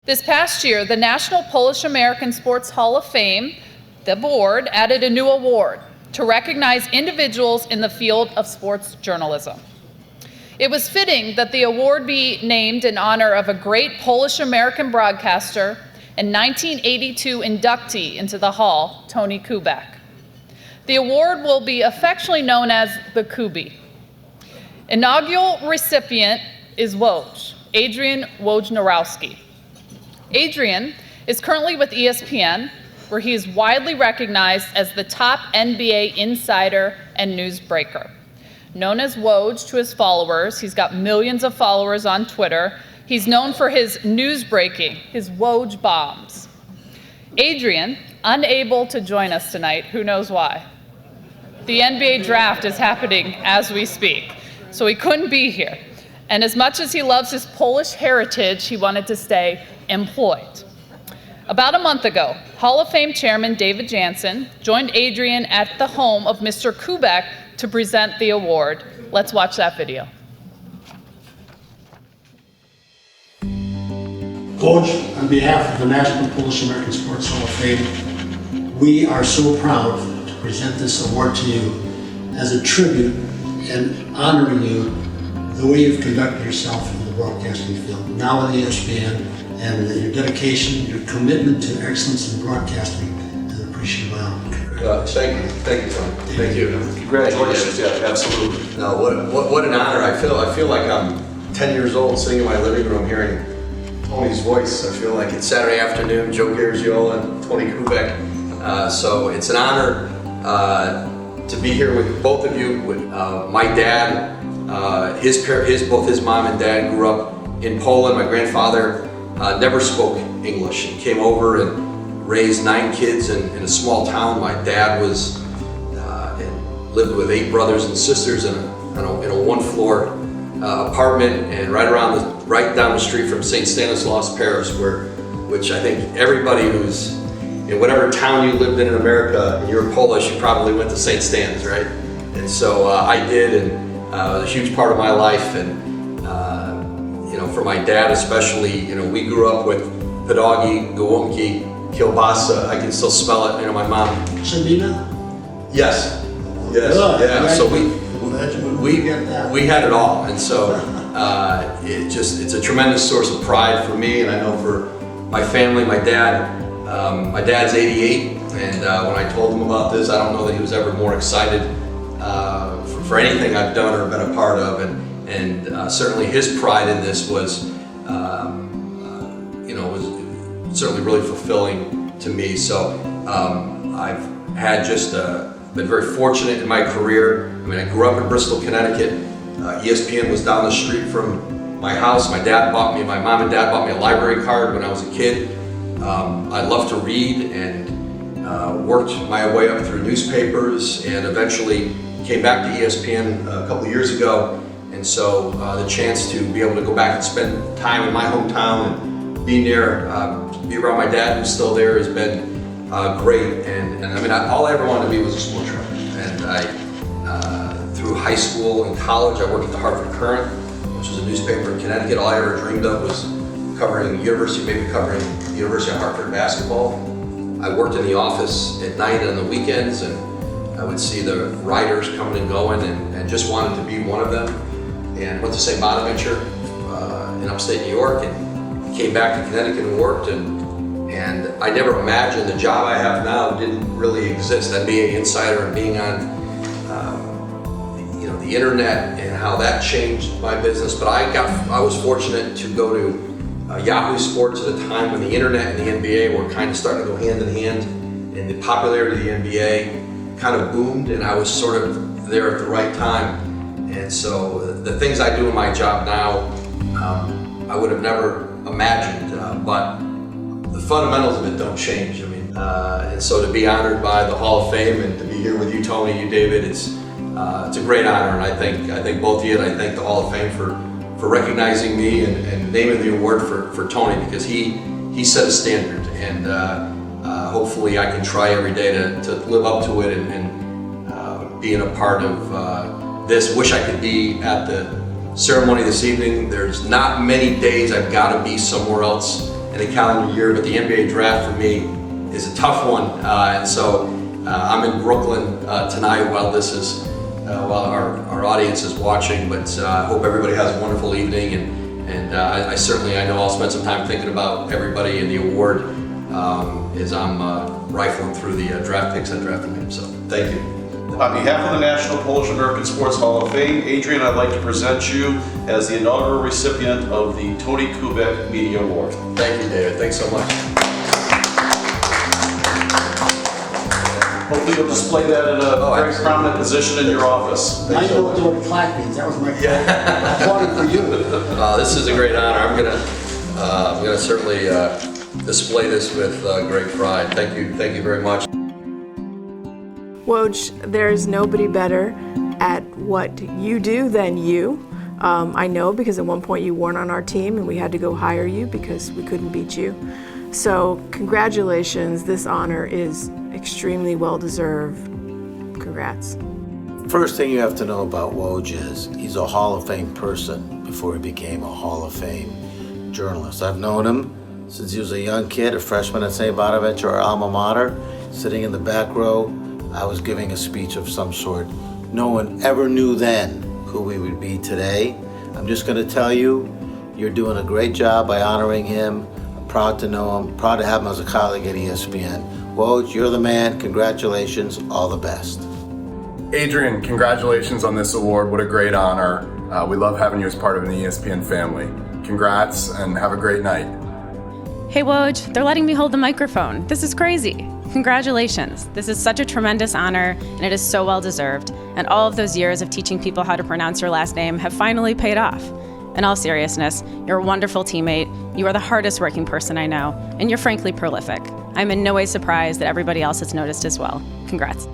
This past year, the National Polish American Sports Hall of Fame, the board, added a new award to recognize individuals in the field of sports journalism. It was fitting that the award be named in honor of a great Polish American broadcaster and 1982 inductee into the hall, Tony Kubek. The award will be affectionately known as the Kubek. Inaugural recipient is Adrian Wojnarowski. Adrian is currently with ESPN, where he is widely recognized as the top NBA insider and newsbreaker. Known as Woj to his followers, he's got millions of followers on Twitter. He's known for his news breaking, his Woj bombs. Adrian, unable to join us tonight, who knows why? The NBA draft is happening as we speak, so he couldn't be here. And as much as he loves his Polish heritage, he wanted to stay employed. About a month ago, Hall of Fame Chairman David Jansen joined Adrian at the home of Mr. Kubek to present the award. Let's watch that video. Woj, on behalf of the National Polish American Sports Hall of Fame, we are so proud to present this award to you as a tribute and honoring you the way you've conducted yourself in the broadcasting field, now with ESPN, and your dedication, your commitment to excellence in broadcasting is appreciated by all. Thank you, Tony. Thank you. Congratulations. Yeah, absolutely. No, what an honor. I feel like I'm 10 years old, sitting in my living room, hearing Tony's voice. I feel like it's Saturday afternoon. Joe Garagiola and Tony Kubek. So it's an honor to be here with both of you. With my dad, both his mom and dad grew up in Poland. My grandfather never spoke English and came over and raised 9 kids in a small town. My dad was lived with 8 brothers and sisters in a one-floor apartment, and right down the street from St. Stanislaus Parish, which I think everybody who's in whatever town you lived in America and you're Polish, you probably went to St. Stan's, right? And so I did, and it was a huge part of my life. And for my dad especially, we grew up with pierogi, gołąbki, kielbasa. I can still smell it. My mom. Sabina? Yes. Good. Yeah. So we had it all, and so it's a tremendous source of pride for me, and I know for my family. My dad's 88, and when I told him about this, I don't know that he was ever more excited for anything I've done or been a part of, and certainly his pride in this was certainly really fulfilling to me. So I've had been very fortunate in my career. I grew up in Bristol, Connecticut. ESPN was down the street from my house. My mom and dad bought me a library card when I was a kid. I loved to read and worked my way up through newspapers, and eventually came back to ESPN a couple of years ago. And so the chance to be able to go back and spend time in my hometown and be around my dad, who's still there, has been great. And all I ever wanted to be was a sports writer. And through high school and college, I worked at the Hartford Courant, which was a newspaper in Connecticut. All I ever dreamed of was covering the University of Hartford basketball. I worked in the office at night and on the weekends, and I would see the writers coming and going, and just wanted to be one of them. And went to St. Bonaventure in upstate New York, and came back to Connecticut and worked. And I never imagined the job I have now didn't really exist. That being an insider and being on the internet, and how that changed my business. But I was fortunate to go to Yahoo Sports at a time when the internet and the NBA were kind of starting to go hand in hand, and the popularity of the NBA kind of boomed, and I was sort of there at the right time. And so the things I do in my job now, I would have never imagined, but the fundamentals of it don't change. And so to be honored by the Hall of Fame and to be here with you, Tony, you, David, it's a great honor. And I thank both of you, and I thank the Hall of Fame for recognizing me and naming the award for Tony, because he set a standard, and hopefully I can try every day to live up to it and being a part of this. Wish I could be at the ceremony this evening. There's not many days I've got to be somewhere else in a calendar year, but the NBA draft for me is a tough one, and so I'm in Brooklyn tonight while this is while our audience is watching. But I hope everybody has a wonderful evening, and I know I'll spend some time thinking about everybody in the award as I'm rifling through the draft picks I drafted him. So thank you. On behalf of the National Polish American Sports Hall of Fame, Adrian, I'd like to present you as the inaugural recipient of the Tony Kubek Media Award. Thank you, David. Thanks so much. Hopefully you'll display that in a very prominent position in your office. I know what the word plaque means. That was my applauding for you. This is a great honor. I'm gonna certainly display this with great pride. Thank you very much. Woj, there's nobody better at what you do than you. I know because at one point you weren't on our team and we had to go hire you because we couldn't beat you. So congratulations, this honor is extremely well deserved. Congrats. First thing you have to know about Woj is he's a Hall of Fame person before he became a Hall of Fame journalist. I've known him since he was a young kid, a freshman at St. Bonaventure, our alma mater, sitting in the back row. I was giving a speech of some sort. No one ever knew then who we would be today. I'm just going to tell you, you're doing a great job by honoring him. I'm proud to know him, proud to have him as a colleague at ESPN. Woj, you're the man. Congratulations. All the best. Adrian, congratulations on this award. What a great honor. We love having you as part of the ESPN family. Congrats and have a great night. Hey Woj, they're letting me hold the microphone. This is crazy. Congratulations. This is such a tremendous honor, and it is so well deserved. And all of those years of teaching people how to pronounce your last name have finally paid off. In all seriousness, you're a wonderful teammate, you are the hardest working person I know, and you're frankly prolific. I'm in no way surprised that everybody else has noticed as well. Congrats.